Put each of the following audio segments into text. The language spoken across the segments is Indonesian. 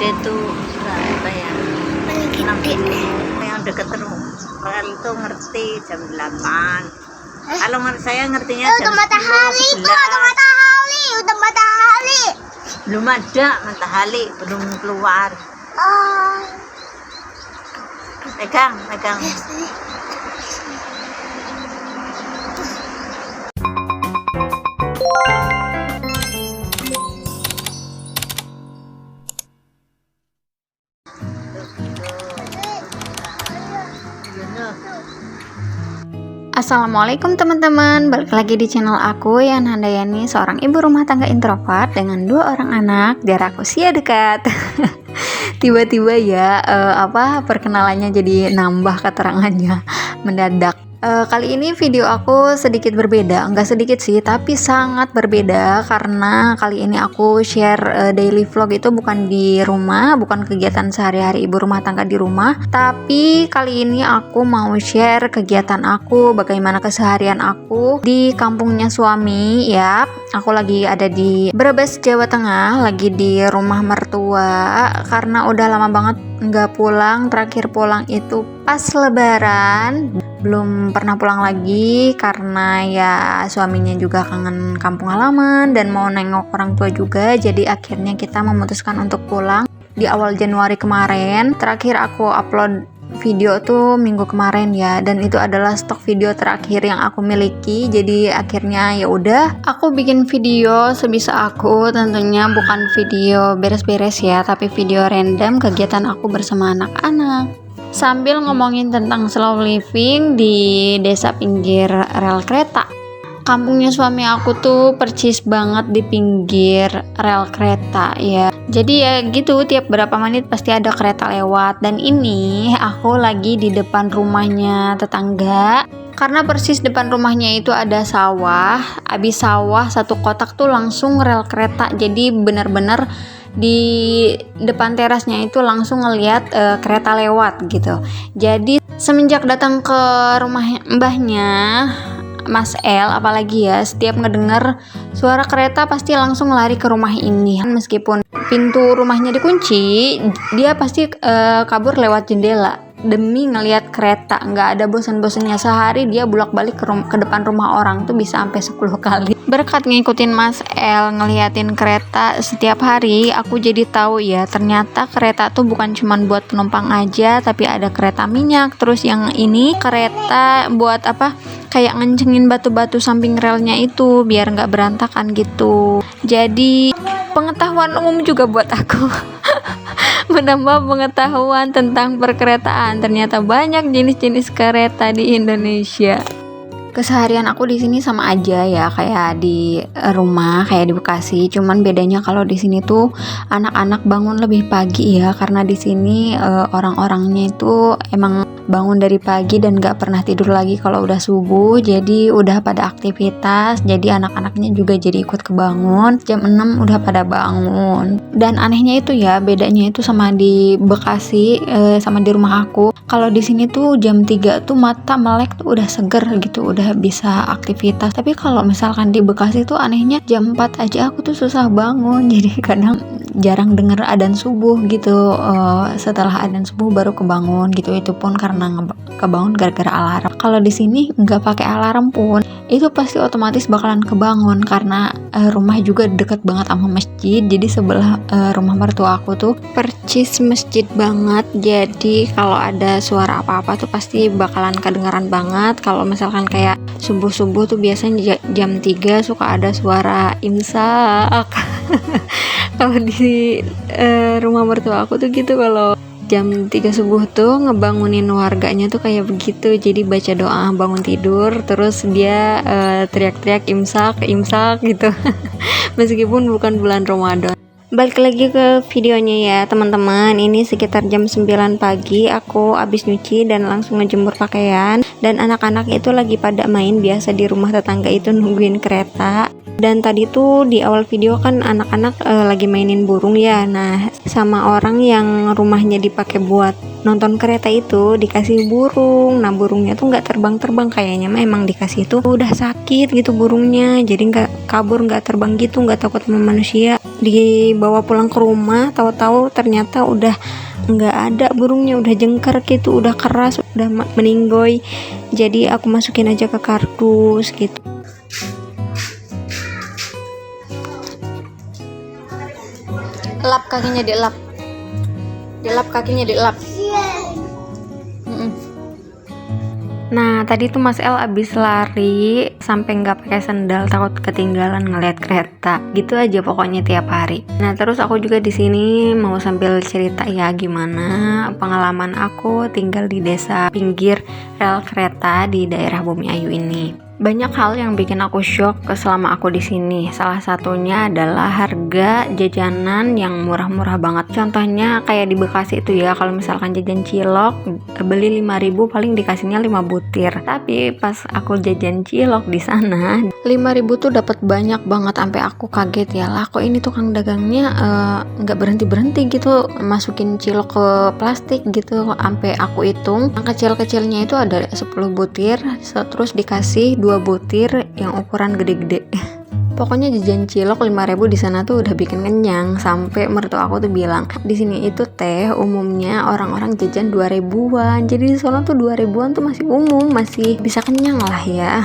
itu berapa ya? 60 yang deket rumah. Kalau itu ngerti jam 8. Kalau saya ngertinya jam 10, 11. Udah matahari. Belum ada matahari, belum keluar. Pegang. Assalamualaikum teman-teman, balik lagi di channel aku Yan Handayani, seorang ibu rumah tangga introvert dengan 2 orang anak, jarak usia dekat. Tiba-tiba ya, perkenalannya jadi nambah keterangannya mendadak. Kali ini video aku sedikit berbeda, enggak sedikit sih, tapi sangat berbeda karena kali ini aku share daily vlog itu bukan di rumah, bukan kegiatan sehari-hari ibu rumah tangga di rumah, tapi kali ini aku mau share kegiatan aku, bagaimana keseharian aku di kampungnya suami ya. Aku lagi ada di Brebes, Jawa Tengah, lagi di rumah mertua karena udah lama banget nggak pulang. Terakhir pulang itu pas lebaran, belum pernah pulang lagi karena ya suaminya juga kangen kampung halaman dan mau nengok orang tua juga, jadi akhirnya kita memutuskan untuk pulang di awal Januari kemarin. Terakhir aku upload video tuh minggu kemarin ya, dan itu adalah stok video terakhir yang aku miliki. Jadi akhirnya ya udah aku bikin video sebisa aku, tentunya bukan video beres-beres ya, tapi video random kegiatan aku bersama anak-anak sambil ngomongin tentang slow living di desa pinggir rel kereta. Kampungnya suami aku tuh persis banget di pinggir rel kereta ya. Jadi ya gitu, tiap berapa menit pasti ada kereta lewat. Dan ini aku lagi di depan rumahnya tetangga. Karena persis depan rumahnya itu ada sawah. Abis sawah satu kotak tuh langsung rel kereta. Jadi bener-bener di depan terasnya itu langsung ngeliat kereta lewat gitu. Jadi semenjak datang ke rumah mbahnya Mas El, apalagi ya, setiap ngedenger suara kereta pasti langsung lari ke rumah ini. Meskipun pintu rumahnya dikunci, dia pasti kabur lewat jendela demi ngelihat kereta. Nggak ada bosan-bosannya, sehari dia bolak-balik ke depan rumah orang tuh bisa sampai 10 kali. Berkat ngikutin Mas El ngeliatin kereta setiap hari, aku jadi tahu ya, ternyata kereta tuh bukan cuman buat penumpang aja, tapi ada kereta minyak. Terus yang ini kereta buat apa? Kayak ngencengin batu-batu samping relnya itu biar nggak berantakan gitu. Jadi pengetahuan umum juga buat aku. Menambah pengetahuan tentang perkeretaan. Ternyata banyak jenis-jenis kereta di Indonesia. Keseharian aku di sini sama aja ya kayak di rumah, kayak di Bekasi. Cuman bedanya kalau di sini tuh anak-anak bangun lebih pagi ya, karena di sini orang-orangnya itu emang bangun dari pagi dan gak pernah tidur lagi kalau udah subuh. Jadi udah pada aktivitas, jadi anak-anaknya juga jadi ikut kebangun. Jam 6 udah pada bangun. Dan anehnya itu ya, bedanya itu sama di Bekasi sama di rumah aku. Kalau di sini tuh jam 3 tuh mata melek tuh udah seger gitu, udah bisa aktivitas. Tapi kalau misalkan di Bekasi tuh anehnya jam 4 aja aku tuh susah bangun. Jadi kadang jarang denger adzan subuh gitu. Setelah adzan subuh baru kebangun gitu. Itu pun karena kebangun gara-gara alarm. Kalau di sini nggak pakai alarm pun itu pasti otomatis bakalan kebangun karena rumah juga deket banget sama masjid. Jadi sebelah rumah mertua aku tuh percis masjid banget. Jadi kalau ada suara apa-apa tuh pasti bakalan kedengaran banget. Kalau misalkan kayak subuh-subuh tuh biasanya jam 3 suka ada suara imsak. Kalau di rumah mertua aku tuh gitu, kalau jam 3 subuh tuh ngebangunin warganya tuh kayak begitu. Jadi baca doa bangun tidur, terus dia teriak-teriak imsak gitu. Meskipun bukan bulan Ramadan. Balik lagi ke videonya ya teman-teman. Ini sekitar jam 9 pagi, aku abis nyuci dan langsung ngejemur pakaian. Dan anak-anak itu lagi pada main biasa di rumah tetangga itu nungguin kereta. Dan tadi tuh di awal video kan anak-anak lagi mainin burung ya. Nah sama orang yang rumahnya dipakai buat nonton kereta itu dikasih burung. Nah burungnya tuh nggak terbang-terbang, kayaknya memang dikasih itu udah sakit gitu burungnya. Jadi nggak kabur, nggak terbang gitu, nggak takut sama manusia. dibawa pulang ke rumah, tahu-tahu ternyata udah nggak ada burungnya, udah jengker gitu, udah keras, udah meninggoy. Jadi aku masukin aja ke kardus gitu. Lap kakinya, dilap kakinya, dilap. Nah, tadi tuh Mas El abis lari sampai nggak pakai sendal, takut ketinggalan ngeliat kereta. Gitu aja pokoknya tiap hari. Nah, terus aku juga di sini mau sambil cerita ya gimana pengalaman aku tinggal di desa pinggir rel kereta di daerah Bumi Ayu ini. Banyak hal yang bikin aku shock selama aku di sini. Salah satunya adalah harga jajanan yang murah-murah banget. Contohnya kayak di Bekasi itu ya, kalau misalkan jajan cilok beli 5.000 paling dikasihnya 5 butir. Tapi pas aku jajan cilok di sana 5.000 tuh dapat banyak banget, sampai aku kaget ya lah, kok ini tukang dagangnya nggak berhenti gitu masukin cilok ke plastik gitu. Sampai aku hitung yang kecil-kecilnya itu ada 10 butir, terus dikasih 2 butir yang ukuran gede-gede. Pokoknya jajan cilok 5.000 di sana tuh udah bikin kenyang. Sampai mertua aku tuh bilang, di sini itu teh umumnya orang-orang jajan 2.000-an. Jadi di sana tuh 2.000-an tuh masih umum, masih bisa kenyang lah ya.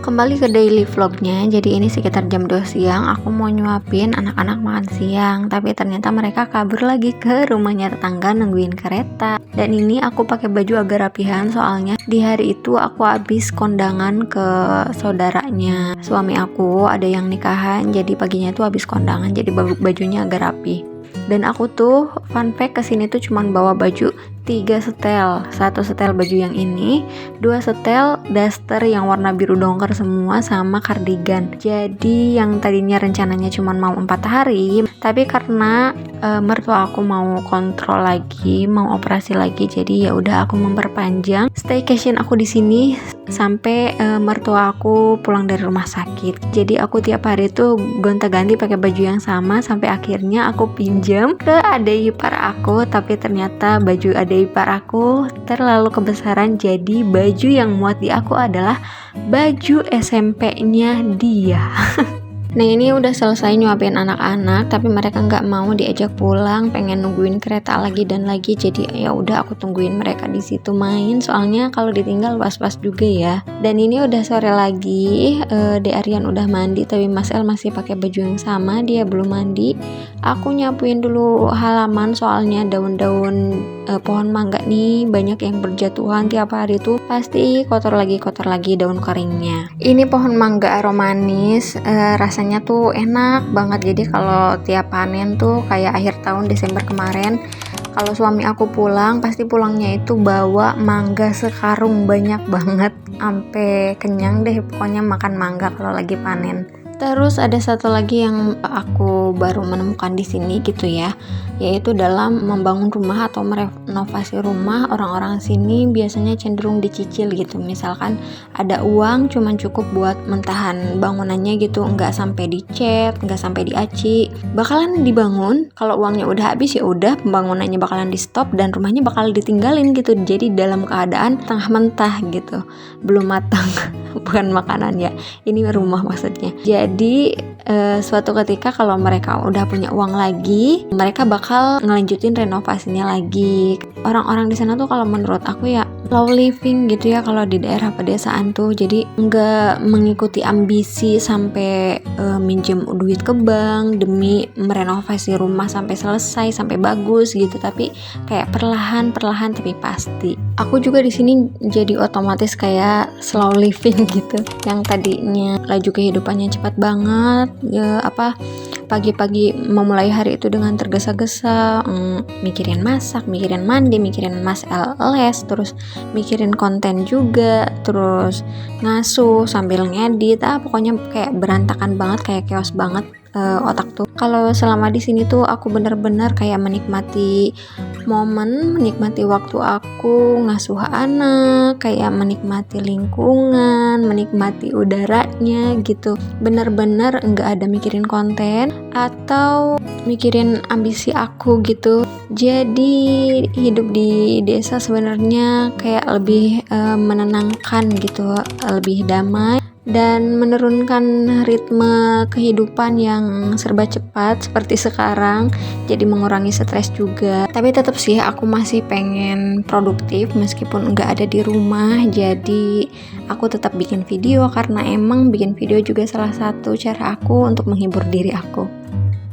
Kembali ke daily vlognya. Jadi ini sekitar jam 2 siang aku mau nyuapin anak-anak makan siang, tapi ternyata mereka kabur lagi ke rumahnya tetangga nungguin kereta. Dan ini aku pakai baju agak rapihan, soalnya di hari itu aku habis kondangan ke saudaranya suami aku, ada yang nikahan, jadi paginya tuh habis kondangan, jadi bajunya agak rapi. Dan aku tuh fun fact kesini tuh cuman bawa baju 3 setel, 1 setel baju yang ini, 2 setel daster yang warna biru dongker semua, sama kardigan. Jadi yang tadinya rencananya cuman mau 4 hari, tapi karena mertua aku mau kontrol lagi, mau operasi lagi, jadi ya udah aku memperpanjang staycation aku di sini sampai mertua aku pulang dari rumah sakit. Jadi aku tiap hari tuh gonta-ganti pakai baju yang sama sampai akhirnya aku pinjam ke adik ipar aku, tapi ternyata baju adik ipar aku terlalu kebesaran, jadi baju yang muat di aku adalah baju SMP-nya dia. Nah, ini udah selesai nyuapin anak-anak, tapi mereka nggak mau diajak pulang, pengen nungguin kereta lagi dan lagi. Jadi ya udah aku tungguin mereka di situ main, soalnya kalau ditinggal was-was juga ya. Dan ini udah sore lagi, De Aryan udah mandi, tapi Mas El masih pakai baju yang sama, dia belum mandi. Aku nyapuin dulu halaman, soalnya daun-daun pohon mangga nih banyak yang berjatuhan tiap hari tuh, pasti kotor lagi daun keringnya. Ini pohon mangga aromanis, rasanya tuh enak banget. Jadi kalau tiap panen tuh kayak akhir tahun Desember kemarin, kalau suami aku pulang, pasti pulangnya itu bawa mangga sekarung banyak banget, sampai kenyang deh pokoknya makan mangga kalau lagi panen. Terus ada satu lagi yang aku baru menemukan di sini gitu ya, yaitu dalam membangun rumah atau merenovasi rumah, orang-orang sini biasanya cenderung dicicil gitu. Misalkan ada uang cuman cukup buat mentahan bangunannya gitu, nggak sampai dicat, nggak sampai diaci, bakalan dibangun. Kalau uangnya udah habis ya udah, pembangunannya bakalan di stop dan rumahnya bakal ditinggalin gitu. Jadi dalam keadaan tengah mentah gitu, belum matang. Bukan makanan ya, ini rumah maksudnya. Jadi suatu ketika kalau mereka udah punya uang lagi, mereka bakal ngelanjutin renovasinya lagi. Orang-orang di sana tuh kalau menurut aku ya low living gitu ya kalau di daerah pedesaan tuh. Jadi nggak mengikuti ambisi sampai minjem duit ke bank demi merenovasi rumah sampai selesai, sampai bagus gitu, tapi kayak perlahan tapi pasti. Aku juga di sini jadi otomatis kayak slow living gitu, yang tadinya laju kehidupannya cepat banget ya, pagi-pagi memulai hari itu dengan tergesa-gesa, mikirin masak, mikirin mandi, mikirin Mas El les, terus mikirin konten juga, terus ngasuh sambil ngedit, pokoknya kayak berantakan banget, kayak chaos banget otak tuh. Kalau selama di sini tuh aku bener-bener kayak menikmati momen, menikmati waktu aku ngasuh anak, kayak menikmati lingkungan, menikmati udaranya gitu. Bener-bener nggak ada mikirin konten atau mikirin ambisi aku gitu. Jadi hidup di desa sebenarnya kayak lebih menenangkan gitu, lebih damai. dan menurunkan ritme kehidupan yang serba cepat seperti sekarang, jadi mengurangi stres juga. Tapi tetap sih aku masih pengen produktif meskipun nggak ada di rumah, jadi aku tetap bikin video karena emang bikin video juga salah satu cara aku untuk menghibur diri aku.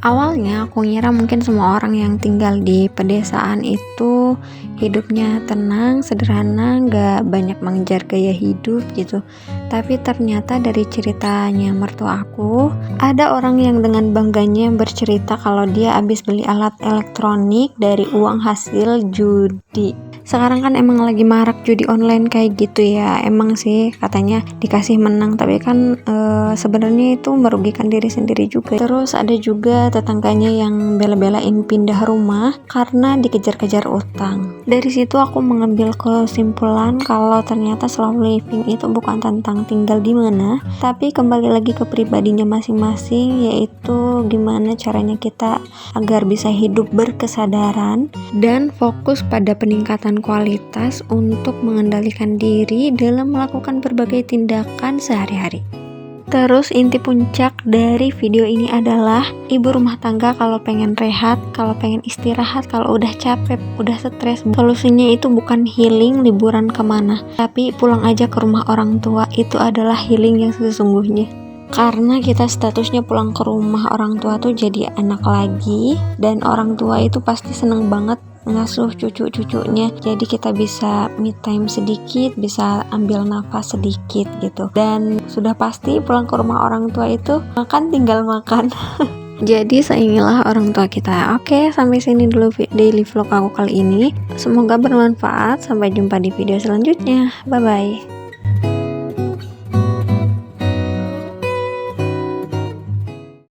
Awalnya aku ngira mungkin semua orang yang tinggal di pedesaan itu hidupnya tenang, sederhana, gak banyak mengejar gaya hidup gitu. Tapi ternyata dari ceritanya mertua aku, ada orang yang dengan bangganya bercerita kalau dia habis beli alat elektronik dari uang hasil judi. Sekarang kan emang lagi marak judi online kayak gitu ya. Emang sih katanya dikasih menang, tapi kan sebenarnya itu merugikan diri sendiri juga. Terus ada juga tetangganya yang bela-belain pindah rumah karena dikejar-kejar utang. Dari situ aku mengambil kesimpulan kalau ternyata slow living itu bukan tentang tinggal di mana, tapi kembali lagi ke pribadinya masing-masing, yaitu gimana caranya kita agar bisa hidup berkesadaran dan fokus pada peningkatan kualitas untuk mengendalikan diri dalam melakukan berbagai tindakan sehari-hari. Terus inti puncak dari video ini adalah ibu rumah tangga kalau pengen rehat, kalau pengen istirahat, kalau udah capek, udah stres, solusinya itu bukan healing liburan kemana, tapi pulang aja ke rumah orang tua. Itu adalah healing yang sesungguhnya. Karena kita statusnya pulang ke rumah orang tua tuh jadi anak lagi, dan orang tua itu pasti seneng banget ngasuh cucu-cucunya, jadi kita bisa me time sedikit, bisa ambil nafas sedikit gitu. Dan sudah pasti pulang ke rumah orang tua itu makan tinggal makan. Jadi sayangilah orang tua kita. Oke, sampai sini dulu daily vlog aku kali ini. Semoga bermanfaat. Sampai jumpa di video selanjutnya. Bye bye.